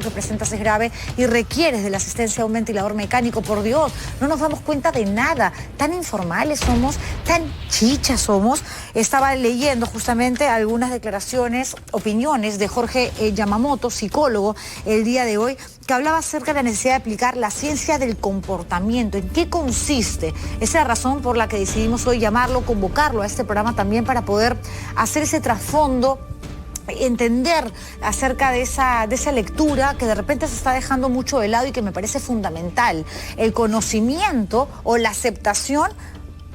que presentas es grave y requieres de la asistencia a un ventilador mecánico. Por Dios, no nos damos cuenta de nada. Tan informales somos, tan chichas somos. Estaba leyendo justamente algunas declaraciones, opiniones de Jorge Yamamoto, psicólogo, el día de hoy, que hablaba acerca de la necesidad de aplicar la ciencia del comportamiento. ¿En qué consiste? Esa es la razón por la que decidimos hoy llamarlo, convocarlo a este programa también para poder hacer ese trasfondo, entender acerca de esa lectura que de repente se está dejando mucho de lado y que me parece fundamental. El conocimiento o la aceptación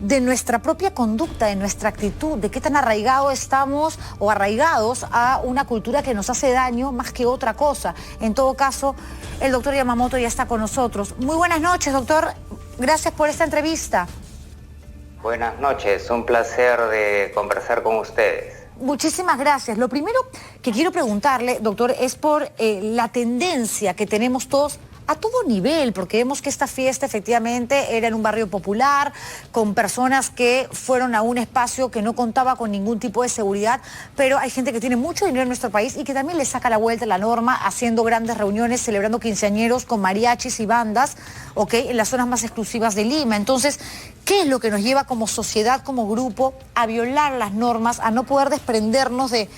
de nuestra propia conducta, de nuestra actitud, de qué tan arraigados estamos o arraigados a una cultura que nos hace daño más que otra cosa. En todo caso, el doctor Yamamoto ya está con nosotros. Muy buenas noches, doctor. Gracias por esta entrevista. Buenas noches, un placer de conversar con ustedes. Muchísimas gracias. Lo primero que quiero preguntarle, doctor, es por la tendencia que tenemos todos a todo nivel, porque vemos que esta fiesta efectivamente era en un barrio popular, con personas que fueron a un espacio que no contaba con ningún tipo de seguridad, pero hay gente que tiene mucho dinero en nuestro país y que también le saca la vuelta a la norma, haciendo grandes reuniones, celebrando quinceañeros con mariachis y bandas, ¿ok?, en las zonas más exclusivas de Lima. Entonces, ¿qué es lo que nos lleva como sociedad, como grupo, a violar las normas, a no poder desprendernos de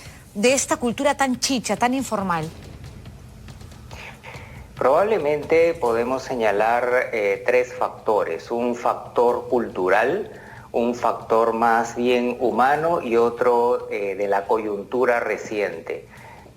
esta cultura tan chicha, tan informal? Probablemente podemos señalar tres factores: un factor cultural, un factor más bien humano y otro de la coyuntura reciente.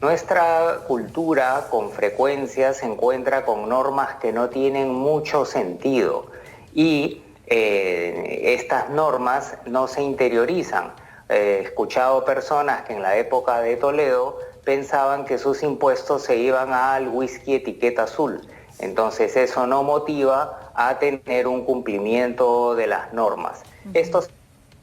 Nuestra cultura con frecuencia se encuentra con normas que no tienen mucho sentido y estas normas no se interiorizan. He escuchado personas que en la época de Toledo pensaban que sus impuestos se iban al whisky etiqueta azul. Entonces eso no motiva a tener un cumplimiento de las normas. Esto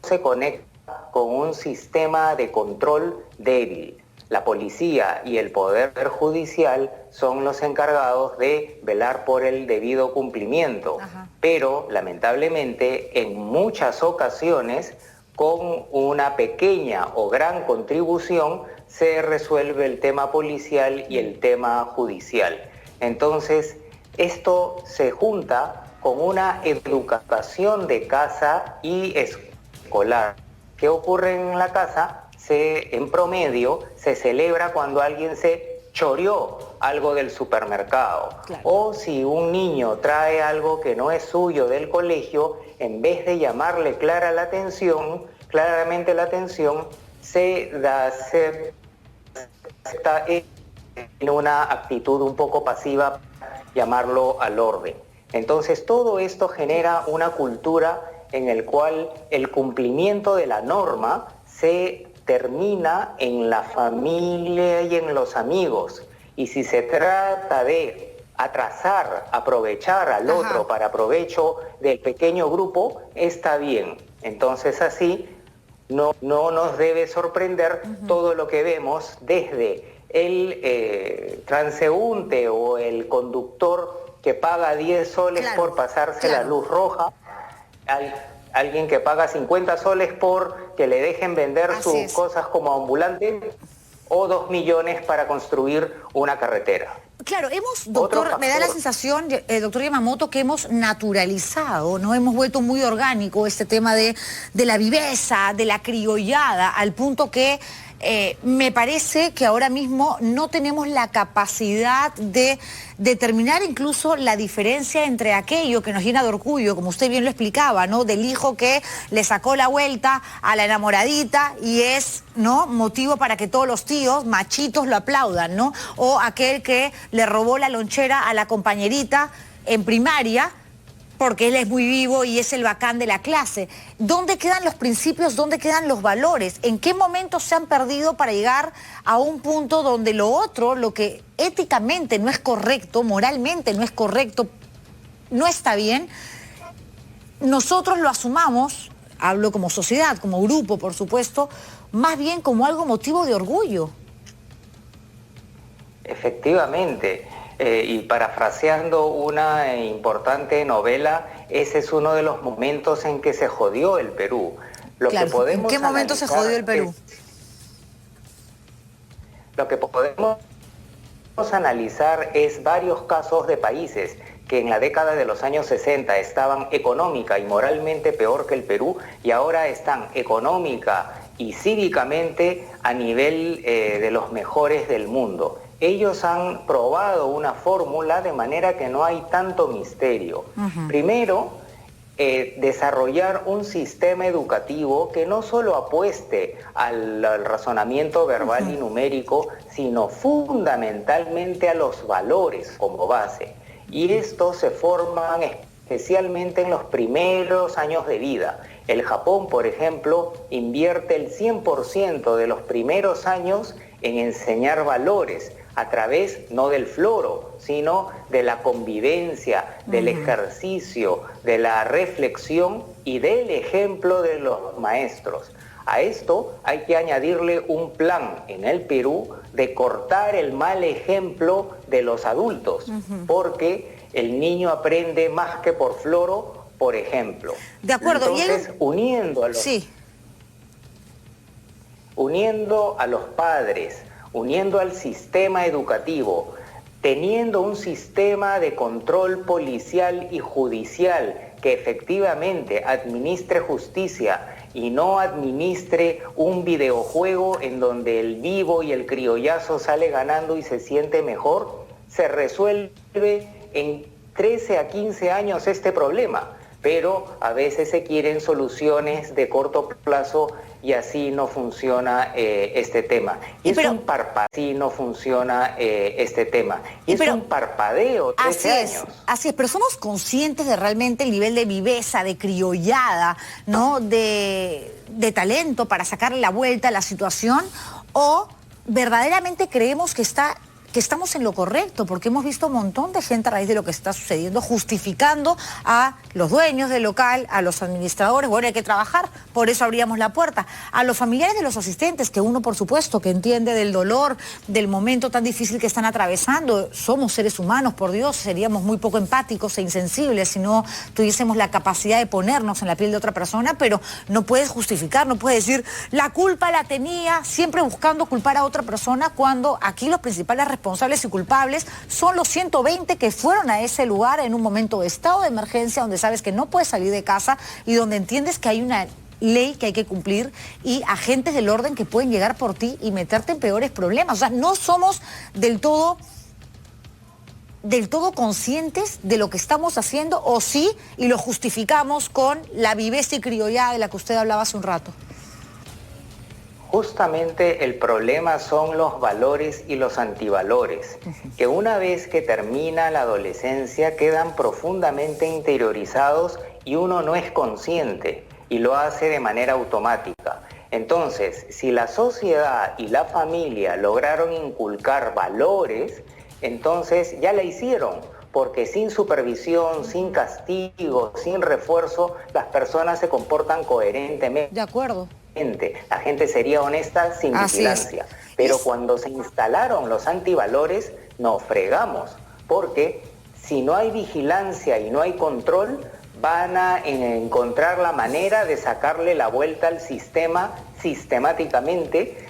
se conecta con un sistema de control débil. La policía y el Poder Judicial son los encargados de velar por el debido cumplimiento. Pero lamentablemente en muchas ocasiones, con una pequeña o gran contribución, se resuelve el tema policial y el tema judicial. Entonces, esto se junta con una educación de casa y escolar. ¿Qué ocurre en la casa? En promedio, se celebra cuando alguien se choreó algo del supermercado. Claro. O si un niño trae algo que no es suyo del colegio, en vez de llamarle claramente la atención, se está en una actitud un poco pasiva, llamarlo al orden. Entonces todo esto genera una cultura en la cual el cumplimiento de la norma se termina en la familia y en los amigos. Y si se trata de atrasar, aprovechar al otro para provecho del pequeño grupo, está bien. Entonces así no nos debe sorprender todo lo que vemos, desde el transeúnte o el conductor que paga 10 soles por pasarse la luz roja, alguien que paga 50 soles por que le dejen vender sus cosas como ambulante, o 2 millones para construir una carretera. Claro, doctor, me da la sensación, doctor Yamamoto, que hemos naturalizado, ¿no? Hemos vuelto muy orgánico este tema de la viveza, de la criollada, al punto que me parece que ahora mismo no tenemos la capacidad de determinar incluso la diferencia entre aquello que nos llena de orgullo, como usted bien lo explicaba, ¿no?, del hijo que le sacó la vuelta a la enamoradita y es, ¿no?, motivo para que todos los tíos machitos lo aplaudan, ¿no? O aquel que le robó la lonchera a la compañerita en primaria porque él es muy vivo y es el bacán de la clase. ¿Dónde quedan los principios? ¿Dónde quedan los valores? ¿En qué momento se han perdido para llegar a un punto donde lo otro, lo que éticamente no es correcto, moralmente no es correcto, no está bien, nosotros lo asumamos, hablo como sociedad, como grupo, por supuesto, más bien como algo motivo de orgullo? Efectivamente. Y parafraseando una importante novela, ese es uno de los momentos en que se jodió el Perú. ¿En qué momento se jodió el Perú? Lo que podemos analizar es varios casos de países que en la década de los años 60 estaban económica y moralmente peor que el Perú y ahora están económica y cívicamente a nivel de los mejores del mundo. Ellos han probado una fórmula de manera que no hay tanto misterio. Primero, desarrollar un sistema educativo que no solo apueste al razonamiento verbal y numérico, sino fundamentalmente a los valores como base. Y estos se forman especialmente en los primeros años de vida. El Japón, por ejemplo, invierte el 100% de los primeros años en enseñar valores, a través no del floro, sino de la convivencia, del ejercicio, de la reflexión y del ejemplo de los maestros. A esto hay que añadirle un plan en el Perú de cortar el mal ejemplo de los adultos, porque el niño aprende más que por floro, por ejemplo. De acuerdo. Entonces, uniendo a los padres, uniendo al sistema educativo, teniendo un sistema de control policial y judicial que efectivamente administre justicia y no administre un videojuego en donde el vivo y el criollazo sale ganando y se siente mejor, se resuelve en 13 a 15 años este problema. Pero a veces se quieren soluciones de corto plazo y así no funciona este tema. Es un parpadeo, 13 años. Así es, pero somos conscientes de realmente el nivel de viveza, de criollada, ¿no? De talento para sacarle la vuelta a la situación, o verdaderamente creemos que estamos en lo correcto, porque hemos visto un montón de gente a raíz de lo que está sucediendo justificando a los dueños del local, a los administradores. Bueno, hay que trabajar, por eso abríamos la puerta. A los familiares de los asistentes, que uno por supuesto que entiende del dolor, del momento tan difícil que están atravesando. Somos seres humanos, por Dios, seríamos muy poco empáticos e insensibles si no tuviésemos la capacidad de ponernos en la piel de otra persona, pero no puedes justificar, no puedes decir la culpa la tenía, siempre buscando culpar a otra persona, cuando aquí los principales responsables y culpables son los 120 que fueron a ese lugar en un momento de estado de emergencia, donde sabes que no puedes salir de casa y donde entiendes que hay una ley que hay que cumplir y agentes del orden que pueden llegar por ti y meterte en peores problemas. O sea, no somos del todo conscientes de lo que estamos haciendo, o sí, y lo justificamos con la viveza y criollada de la que usted hablaba hace un rato. Justamente el problema son los valores y los antivalores, que una vez que termina la adolescencia quedan profundamente interiorizados y uno no es consciente y lo hace de manera automática. Entonces, si la sociedad y la familia lograron inculcar valores, entonces ya la hicieron, porque sin supervisión, sin castigo, sin refuerzo, las personas se comportan coherentemente. De acuerdo. La gente sería honesta sin vigilancia. Pero cuando se instalaron los antivalores, nos fregamos, porque si no hay vigilancia y no hay control, van a encontrar la manera de sacarle la vuelta al sistema sistemáticamente,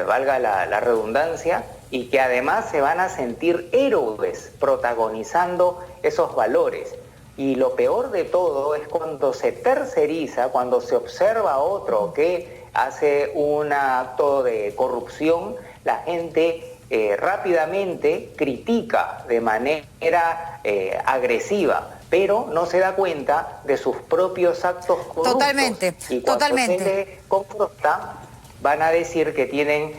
valga la redundancia, y que además se van a sentir héroes protagonizando esos valores. Y lo peor de todo es cuando se terceriza, cuando se observa a otro que hace un acto de corrupción, la gente rápidamente critica de manera agresiva, pero no se da cuenta de sus propios actos corruptos. Totalmente, y cuando se le confronta, van a decir que tienen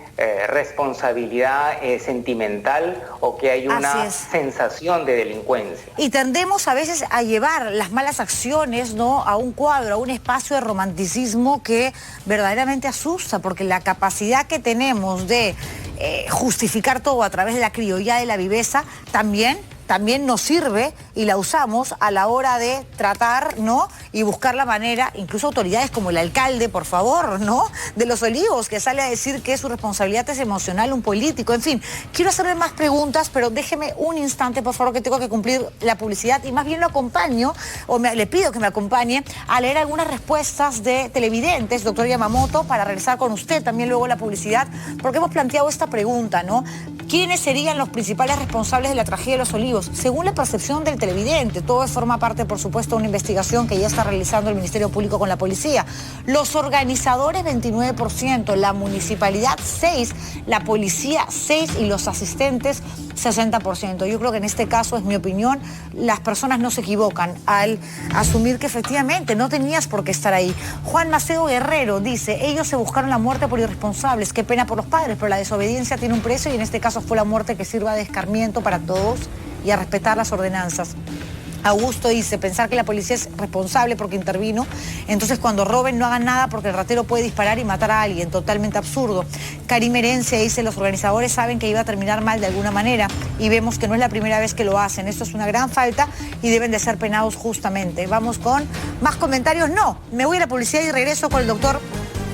responsabilidad sentimental o que hay una sensación de delincuencia. Y tendemos a veces a llevar las malas acciones, ¿no?, a un cuadro, a un espacio de romanticismo que verdaderamente asusta, porque la capacidad que tenemos de justificar todo a través de la criollada y la viveza también nos sirve y la usamos a la hora de tratar, ¿no? Y buscar la manera, incluso autoridades como el alcalde, por favor, ¿no? De Los Olivos, que sale a decir que su responsabilidad es emocional, un político, en fin. Quiero hacerle más preguntas, pero déjeme un instante, por favor, que tengo que cumplir la publicidad y más bien lo acompaño, le pido que me acompañe a leer algunas respuestas de televidentes, doctor Yamamoto, para regresar con usted también luego la publicidad, porque hemos planteado esta pregunta, ¿no? ¿Quiénes serían los principales responsables de la tragedia de Los Olivos? Según la percepción del televidente, todo forma parte, por supuesto, de una investigación que ya está realizando el Ministerio Público con la policía. Los organizadores, 29%, la municipalidad, 6%, la policía, 6% y los asistentes, 60%. Yo creo que en este caso, es mi opinión, las personas no se equivocan al asumir que efectivamente no tenías por qué estar ahí. Juan Macedo Guerrero dice, ellos se buscaron la muerte por irresponsables, qué pena por los padres, pero la desobediencia tiene un precio y en este caso fue la muerte que sirva de escarmiento para todos y a respetar las ordenanzas. Augusto dice, pensar que la policía es responsable porque intervino, entonces cuando roben no hagan nada porque el ratero puede disparar y matar a alguien, totalmente absurdo. Karim Herencia dice, los organizadores saben que iba a terminar mal de alguna manera y vemos que no es la primera vez que lo hacen, esto es una gran falta y deben de ser penados justamente. Vamos con más comentarios, no, me voy a la publicidad y regreso con el doctor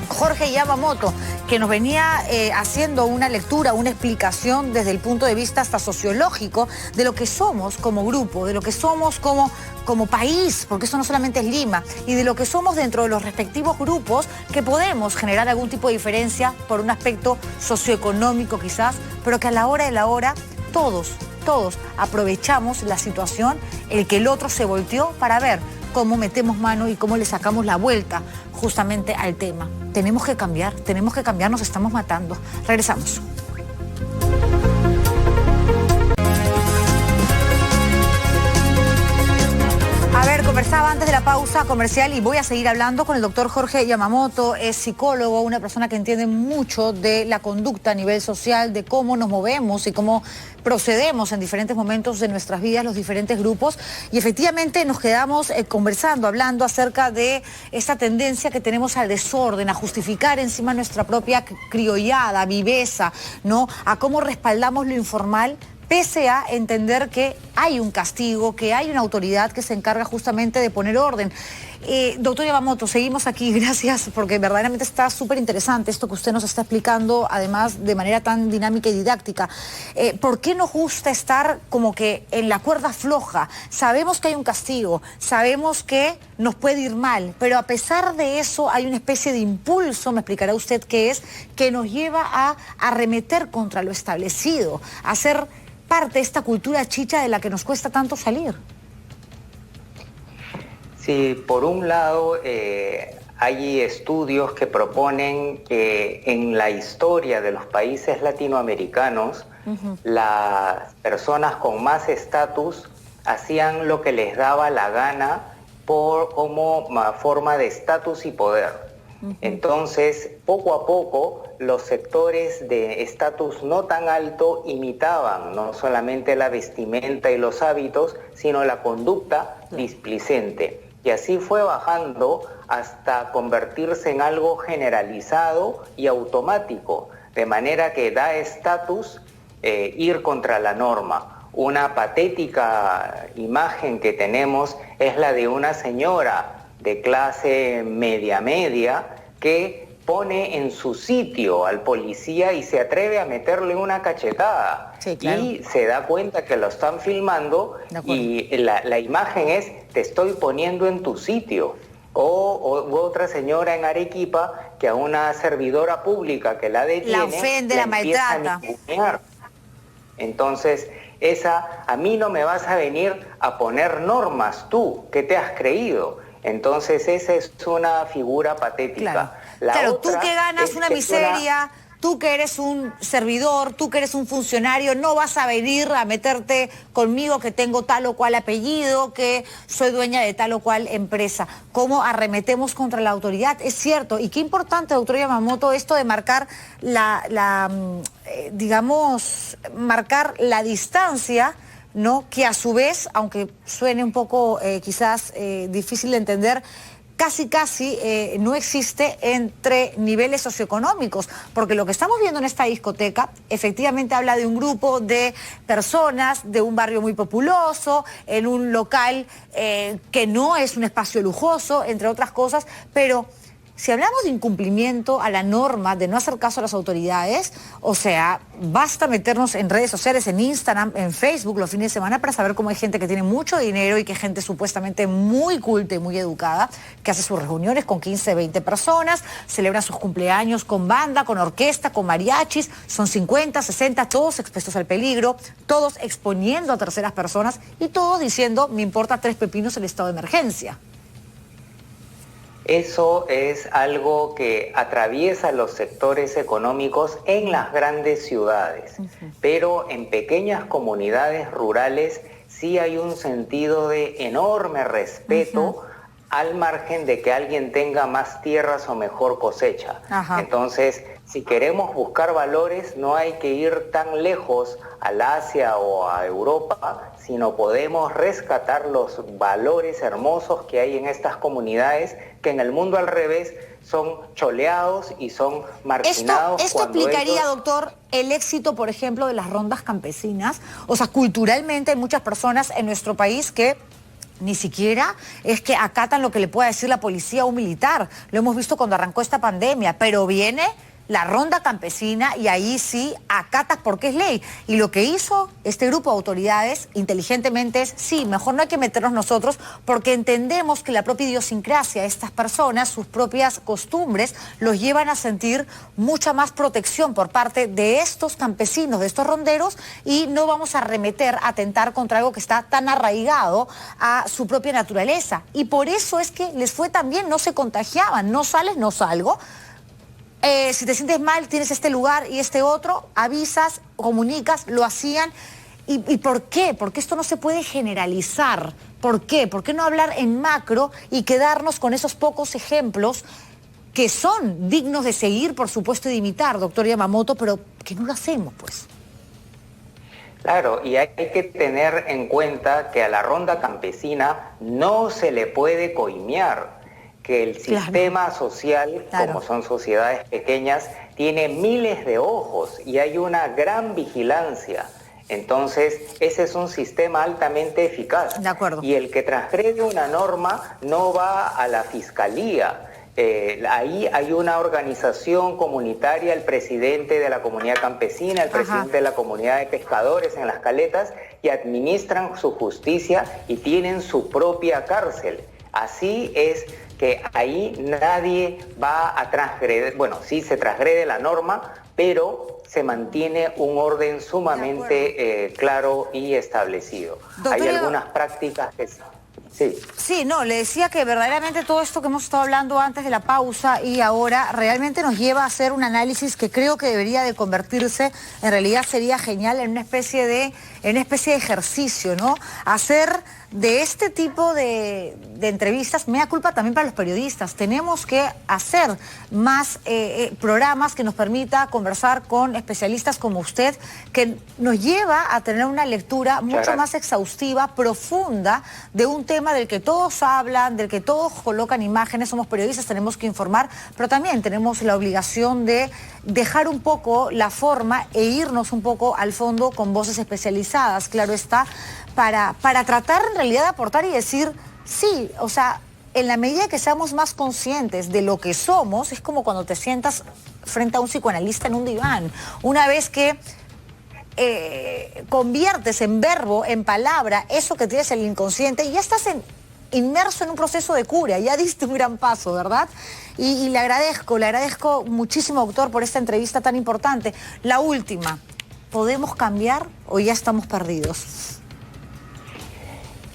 Jorge Yamamoto, que nos venía haciendo una lectura, una explicación desde el punto de vista hasta sociológico de lo que somos como grupo, de lo que somos como país, porque eso no solamente es Lima, y de lo que somos dentro de los respectivos grupos, que podemos generar algún tipo de diferencia por un aspecto socioeconómico quizás, pero que a la hora de la hora todos aprovechamos la situación, el que el otro se volteó para ver cómo metemos mano y cómo le sacamos la vuelta justamente al tema. Tenemos que cambiar, nos estamos matando. Regresamos. A ver, conversaba antes de la pausa comercial y voy a seguir hablando con el doctor Jorge Yamamoto, es psicólogo, una persona que entiende mucho de la conducta a nivel social, de cómo nos movemos y cómo procedemos en diferentes momentos de nuestras vidas, los diferentes grupos, y efectivamente nos quedamos conversando, hablando acerca de esta tendencia que tenemos al desorden, a justificar encima nuestra propia criollada, viveza, ¿no? A cómo respaldamos lo informal, pese a entender que hay un castigo, que hay una autoridad que se encarga justamente de poner orden. Doctor Yamamoto, seguimos aquí, gracias, porque verdaderamente está súper interesante esto que usted nos está explicando, además de manera tan dinámica y didáctica. ¿Por qué nos gusta estar como que en la cuerda floja? Sabemos que hay un castigo, sabemos que nos puede ir mal, pero a pesar de eso hay una especie de impulso, me explicará usted qué es, que nos lleva a arremeter contra lo establecido, a ser parte de esta cultura chicha de la que nos cuesta tanto salir. Sí, por un lado hay estudios que proponen que en la historia de los países latinoamericanos, las personas con más estatus hacían lo que les daba la gana como forma de estatus y poder. Entonces, poco a poco, los sectores de estatus no tan alto imitaban no solamente la vestimenta y los hábitos, sino la conducta displicente. Y así fue bajando hasta convertirse en algo generalizado y automático, de manera que da estatus ir contra la norma. Una patética imagen que tenemos es la de una señora de clase media que pone en su sitio al policía y se atreve a meterle una cachetada. Sí, claro. Y se da cuenta que lo están filmando y la imagen es, te estoy poniendo en tu sitio. O otra señora en Arequipa que a una servidora pública que la detiene, la ofende, la maltrata. Entonces, a mí no me vas a venir a poner normas tú, ¿qué te has creído? Entonces esa es una figura patética. Claro, tú que ganas una miseria, tú que eres un servidor, tú que eres un funcionario, no vas a venir a meterte conmigo que tengo tal o cual apellido, que soy dueña de tal o cual empresa. ¿Cómo arremetemos contra la autoridad? Es cierto, y qué importante, doctor Yamamoto, esto de marcar digamos, marcar la distancia, ¿no? Que a su vez, aunque suene un poco quizás difícil de entender, casi no existe entre niveles socioeconómicos, porque lo que estamos viendo en esta discoteca efectivamente habla de un grupo de personas de un barrio muy populoso, en un local que no es un espacio lujoso, entre otras cosas, pero si hablamos de incumplimiento a la norma, de no hacer caso a las autoridades, o sea, basta meternos en redes sociales, en Instagram, en Facebook los fines de semana para saber cómo hay gente que tiene mucho dinero y que hay gente supuestamente muy culta y muy educada, que hace sus reuniones con 15, 20 personas, celebra sus cumpleaños con banda, con orquesta, con mariachis, son 50, 60, todos expuestos al peligro, todos exponiendo a terceras personas y todos diciendo, me importa 3 pepinos el estado de emergencia. Eso es algo que atraviesa los sectores económicos en las grandes ciudades, pero en pequeñas comunidades rurales sí hay un sentido de enorme respeto al margen de que alguien tenga más tierras o mejor cosecha. Entonces, si queremos buscar valores, no hay que ir tan lejos al Asia o a Europa, sino podemos rescatar los valores hermosos que hay en estas comunidades que en el mundo al revés son choleados y son marginados. ¿Esto explicaría, doctor, el éxito, por ejemplo, de las rondas campesinas? O sea, culturalmente hay muchas personas en nuestro país que ni siquiera es que acatan lo que le pueda decir la policía o un militar. Lo hemos visto cuando arrancó esta pandemia, pero viene la ronda campesina y ahí sí acatas porque es ley. Y lo que hizo este grupo de autoridades inteligentemente es, sí, mejor no hay que meternos nosotros porque entendemos que la propia idiosincrasia de estas personas, sus propias costumbres, los llevan a sentir mucha más protección por parte de estos campesinos, de estos ronderos, y no vamos a atentar contra algo que está tan arraigado a su propia naturaleza. Y por eso es que les fue tan bien, no se contagiaban, no sales, no salgo. Si te sientes mal, tienes este lugar y este otro, avisas, comunicas, lo hacían. ¿Y por qué? Porque esto no se puede generalizar. ¿Por qué? ¿Por qué no hablar en macro y quedarnos con esos pocos ejemplos que son dignos de seguir, por supuesto, y de imitar, doctor Yamamoto, pero que no lo hacemos, pues? Claro, y hay que tener en cuenta que a la ronda campesina no se le puede coimear, que el sistema social, como son sociedades pequeñas, tiene miles de ojos y hay una gran vigilancia. Entonces, ese es un sistema altamente eficaz. De acuerdo. Y el que transgrede una norma no va a la fiscalía. Ahí hay una organización comunitaria, el presidente de la comunidad campesina, el presidente de la comunidad de pescadores en las caletas, y administran su justicia y tienen su propia cárcel. Así es que ahí nadie va a transgredir, bueno, sí se transgrede la norma, pero se mantiene un orden sumamente claro y establecido. Doctor, hay algunas prácticas que... Sí, no, le decía que verdaderamente todo esto que hemos estado hablando antes de la pausa y ahora realmente nos lleva a hacer un análisis que creo que debería de convertirse, en realidad sería genial, en una especie de ejercicio, ¿no? Hacer de este tipo de entrevistas, mea culpa también para los periodistas. Tenemos que hacer más programas que nos permita conversar con especialistas como usted, que nos lleva a tener una lectura mucho más exhaustiva, profunda, de un tema del que todos hablan, del que todos colocan imágenes. Somos periodistas, tenemos que informar, pero también tenemos la obligación de dejar un poco la forma e irnos un poco al fondo con voces especializadas, claro está, para tratar en realidad de aportar y decir, sí, o sea, en la medida que seamos más conscientes de lo que somos, es como cuando te sientas frente a un psicoanalista en un diván. Una vez que conviertes en verbo, en palabra, eso que tienes en el inconsciente, ya estás inmerso en un proceso de cura, ya diste un gran paso, ¿verdad? Y le agradezco muchísimo, doctor, por esta entrevista tan importante. La última, ¿podemos cambiar o ya estamos perdidos?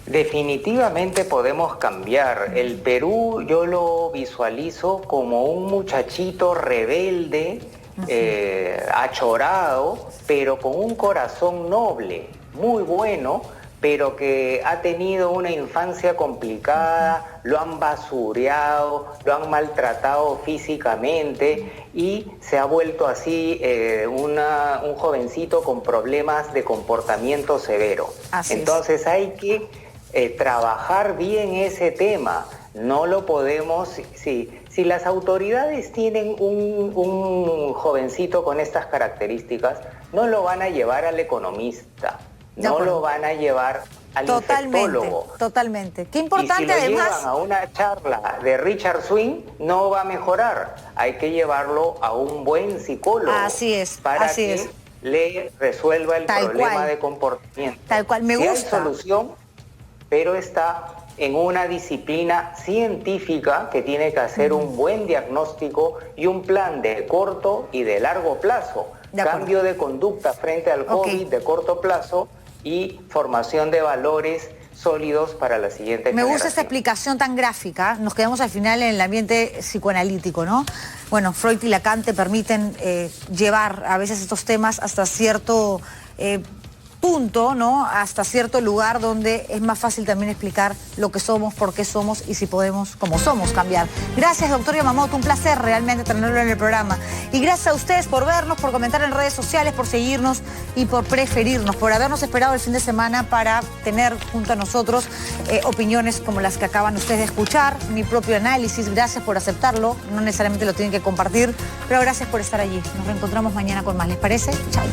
Definitivamente podemos cambiar. El Perú yo lo visualizo como un muchachito rebelde, achorado, pero con un corazón noble, muy bueno, pero que ha tenido una infancia complicada, lo han basureado, lo han maltratado físicamente y se ha vuelto así un jovencito con problemas de comportamiento severo. Entonces hay que trabajar bien ese tema. No lo podemos, si las autoridades tienen un jovencito con estas características, no lo van a llevar al economista, no lo van a llevar al infectólogo. Totalmente. Qué importante, y si lo además, llevan a una charla de Richard Swing, no va a mejorar. Hay que llevarlo a un buen psicólogo. Así es, para así que es. le resuelva el problema de comportamiento. Tal cual, me gusta. Hay solución, pero está en una disciplina científica que tiene que hacer un buen diagnóstico y un plan de corto y de largo plazo. Cambio de conducta frente al COVID de corto plazo y formación de valores sólidos para la siguiente generación. Me gusta esta explicación tan gráfica. Nos quedamos al final en el ambiente psicoanalítico, ¿no? Bueno, Freud y Lacan te permiten llevar a veces estos temas hasta cierto punto, ¿no? Hasta cierto lugar donde es más fácil también explicar lo que somos, por qué somos y si podemos, como somos, cambiar. Gracias, doctor Yamamoto, un placer realmente tenerlo en el programa. Y gracias a ustedes por vernos, por comentar en redes sociales, por seguirnos y por preferirnos, por habernos esperado el fin de semana para tener junto a nosotros opiniones como las que acaban ustedes de escuchar, mi propio análisis. Gracias por aceptarlo, no necesariamente lo tienen que compartir, pero gracias por estar allí. Nos reencontramos mañana con más, ¿les parece? Chao.